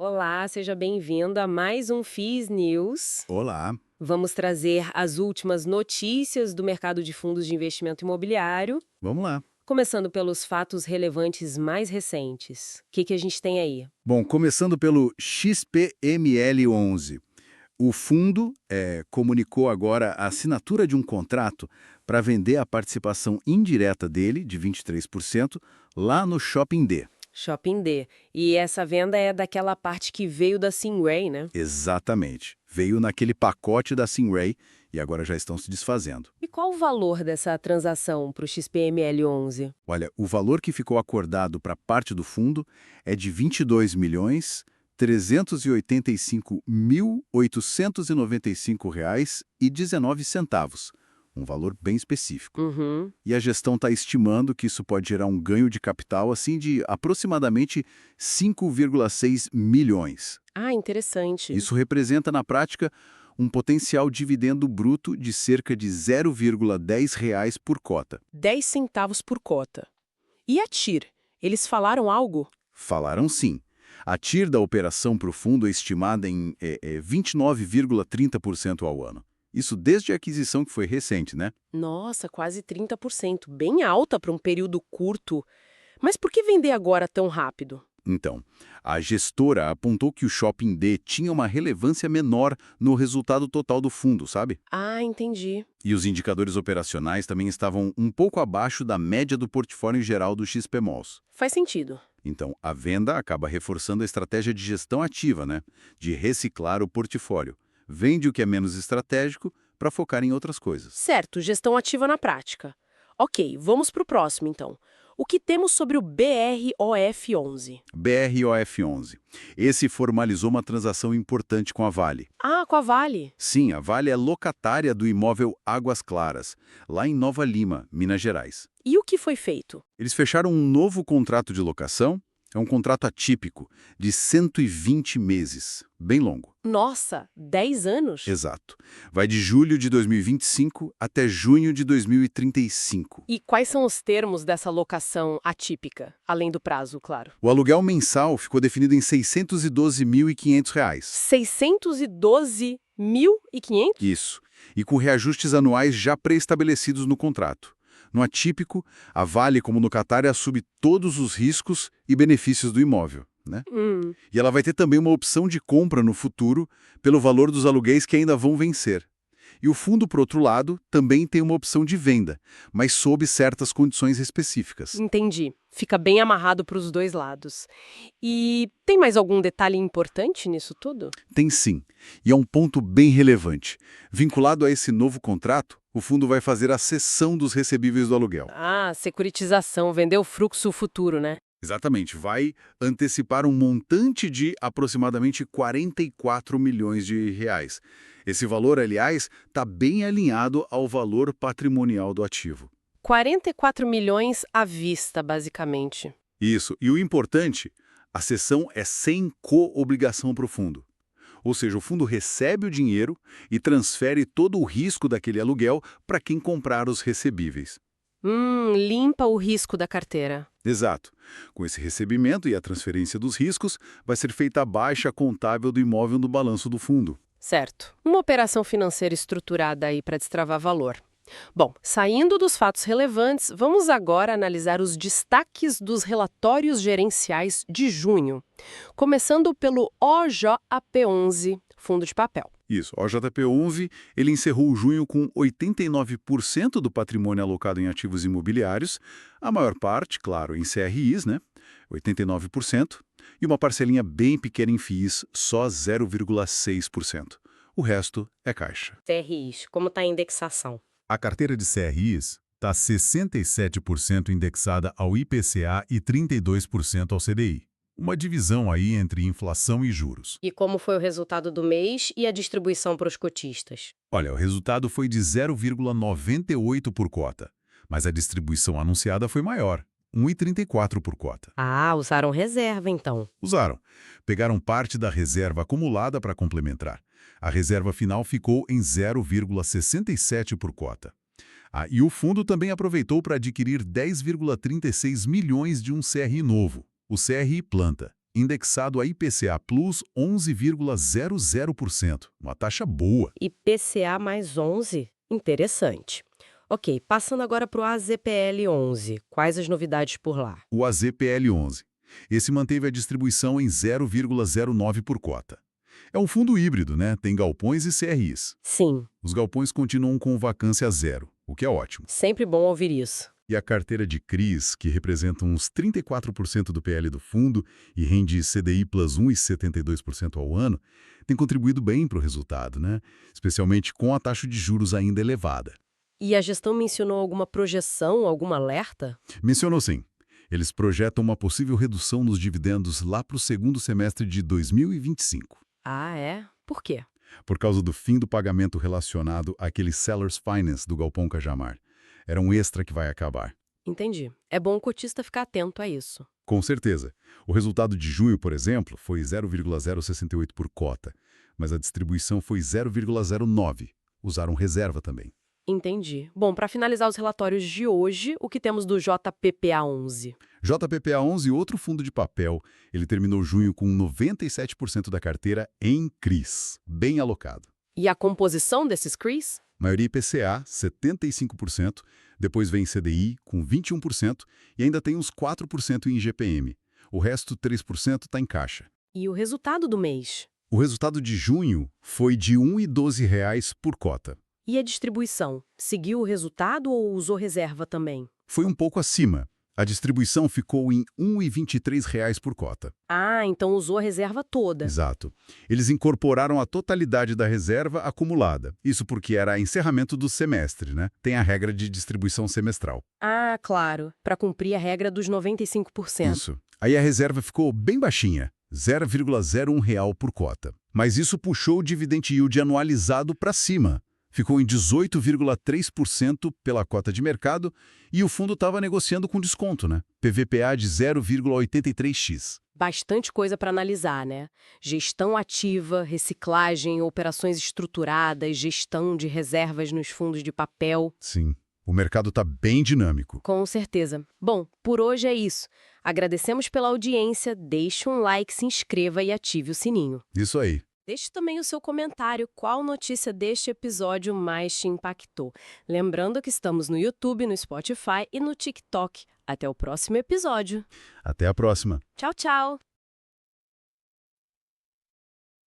Olá, seja bem-vindo a mais um FIS News. Olá, Vamos trazer as últimas notícias do mercado de fundos de investimento imobiliário, vamos lá. começando pelos fatos relevantes mais recentes. O que a gente tem aí? Bom, começando pelo XPML11. O fundo comunicou agora a assinatura de um contrato para vender a participação indireta dele, de 23%, lá no Shopping D. Shopping D. E essa venda é daquela parte que veio da Stingray, né? Exatamente. Veio naquele pacote da Stingray e agora já estão se desfazendo. E qual o valor dessa transação para o XPML 11? Olha, o valor que ficou acordado para parte do fundo é de 22.385.895,19, um valor bem específico. Uhum. E a gestão está estimando que isso pode gerar um ganho de capital assim de aproximadamente 5,6 milhões. Ah, interessante. Isso representa, na prática, um potencial dividendo bruto de cerca de 0,10 reais por cota. 10 centavos por cota. E a TIR? Eles falaram algo? Falaram sim. A TIR da operação para o fundo é estimada em 29,30% ao ano. Isso desde a aquisição, que foi recente, né? Nossa, quase 30%, bem alta para um período curto. Mas por que vender agora tão rápido? Então, a gestora apontou que o Shopping D tinha uma relevância menor no resultado total do fundo, sabe? Ah, entendi. E os indicadores operacionais também estavam um pouco abaixo da média do portfólio geral do XP Malls. Faz sentido. Então, a venda acaba reforçando a estratégia de gestão ativa, né? De reciclar o portfólio. Vende o que é menos estratégico para focar em outras coisas. Certo, gestão ativa na prática. Ok, vamos para o próximo então. O que temos sobre o BROF11? BROF11. Esse formalizou uma transação importante com a Vale. Ah, com a Vale. Sim, a Vale é locatária do imóvel Águas Claras, lá em Nova Lima, Minas Gerais. E o que foi feito? Eles fecharam um novo contrato de locação, é um contrato atípico, de 120 meses, bem longo. Nossa, 10 anos? Exato. Vai de julho de 2025 até junho de 2035. E quais são os termos dessa locação atípica, além do prazo, claro? O aluguel mensal ficou definido em R$ 612.500. 612.500? Isso. E com reajustes anuais já pré-estabelecidos no contrato. No atípico, a Vale, como no Catar, assume todos os riscos e benefícios do imóvel, né? E ela vai ter também uma opção de compra no futuro pelo valor dos aluguéis que ainda vão vencer. E o fundo, por outro lado, também tem uma opção de venda, mas sob certas condições específicas. Entendi. Fica bem amarrado para os dois lados. E tem mais algum detalhe importante nisso tudo? Tem sim, e é um ponto bem relevante. Vinculado a esse novo contrato, o fundo vai fazer a cessão dos recebíveis do aluguel. Ah, securitização, vender o fluxo futuro, né? Exatamente, vai antecipar um montante de aproximadamente 44 milhões de reais. Esse valor, aliás, está bem alinhado ao valor patrimonial do ativo. 44 milhões à vista, basicamente. Isso, e o importante, a cessão é sem co-obrigação para o fundo. Ou seja, o fundo recebe o dinheiro e transfere todo o risco daquele aluguel para quem comprar os recebíveis. Limpa o risco da carteira. Exato. Com esse recebimento e a transferência dos riscos, vai ser feita a baixa contábil do imóvel no balanço do fundo. Certo. Uma operação financeira estruturada aí para destravar valor. Bom, saindo dos fatos relevantes, vamos agora analisar os destaques dos relatórios gerenciais de junho. Começando pelo OJP11, Fundo de Papel. Isso, o JP11, ele encerrou junho com 89% do patrimônio alocado em ativos imobiliários, a maior parte, claro, em CRIs, né? 89%, e uma parcelinha bem pequena em FIIs, só 0,6%. O resto é caixa. CRIs, como está a indexação? A carteira de CRIs está 67% indexada ao IPCA e 32% ao CDI. Uma divisão aí entre inflação e juros. E como foi o resultado do mês e a distribuição para os cotistas? Olha, o resultado foi de 0,98 por cota, mas a distribuição anunciada foi maior, 1,34 por cota. Ah, usaram reserva então. Usaram. Pegaram parte da reserva acumulada para complementar. A reserva final ficou em 0,67 por cota. E o fundo também aproveitou para adquirir 10,36 milhões de um CRI novo, o CRI Planta. indexado a IPCA plus 11,00%. Uma taxa boa. IPCA mais 11? Interessante. Ok, passando agora para o AZPL11. Quais as novidades por lá? O AZPL11. Esse manteve a distribuição em 0,09 por cota. É um fundo híbrido, né? Tem galpões e CRIs. Sim. Os galpões continuam com vacância zero, o que é ótimo. Sempre bom ouvir isso. E a carteira de CRIs, que representa uns 34% do PL do fundo e rende CDI plus 1,72% ao ano, tem contribuído bem para o resultado, né? Especialmente com a taxa de juros ainda elevada. E a gestão mencionou alguma projeção, algum alerta? Mencionou sim. Eles projetam uma possível redução nos dividendos lá para o segundo semestre de 2025. Ah, é? Por quê? Por causa do fim do pagamento relacionado àquele Sellers Finance do Galpão Cajamar. Era um extra que vai acabar. Entendi. É bom o cotista ficar atento a isso. Com certeza. O resultado de junho, por exemplo, foi 0,068 por cota, mas a distribuição foi 0,09. Usaram reserva também. Entendi. Bom, para finalizar os relatórios de hoje, o que temos do JPPA11? JPPA11, outro fundo de papel, ele terminou junho com 97% da carteira em CRIs, bem alocado. E a composição desses CRIs? Maioria IPCA, 75%, depois vem CDI, com 21%, e ainda tem uns 4% em IGPM. O resto, 3%, está em caixa. E o resultado do mês? O resultado de junho foi de R$ 1,12 por cota. E a distribuição? Seguiu o resultado ou usou reserva também? Foi um pouco acima. A distribuição ficou em R$ 1,23 por cota. Ah, então usou a reserva toda. Exato. Eles incorporaram a totalidade da reserva acumulada. Isso porque era encerramento do semestre, né? Tem a regra de distribuição semestral. Ah, claro. Para cumprir a regra dos 95%. Isso. Aí a reserva ficou bem baixinha, R$ 0,01 por cota. Mas isso puxou o dividend yield anualizado para cima. Ficou em 18,3% pela cota de mercado e o fundo estava negociando com desconto, né? PVPA de 0,83x. Bastante coisa para analisar, né? Gestão ativa, reciclagem, operações estruturadas, gestão de reservas nos fundos de papel. Sim, o mercado está bem dinâmico. Com certeza. Bom, por hoje é isso. Agradecemos pela audiência, deixe um like, se inscreva e ative o sininho. Isso aí. Deixe também o seu comentário qual notícia deste episódio mais te impactou. Lembrando que estamos no YouTube, no Spotify e no TikTok. Até o próximo episódio. Até a próxima. Tchau, tchau!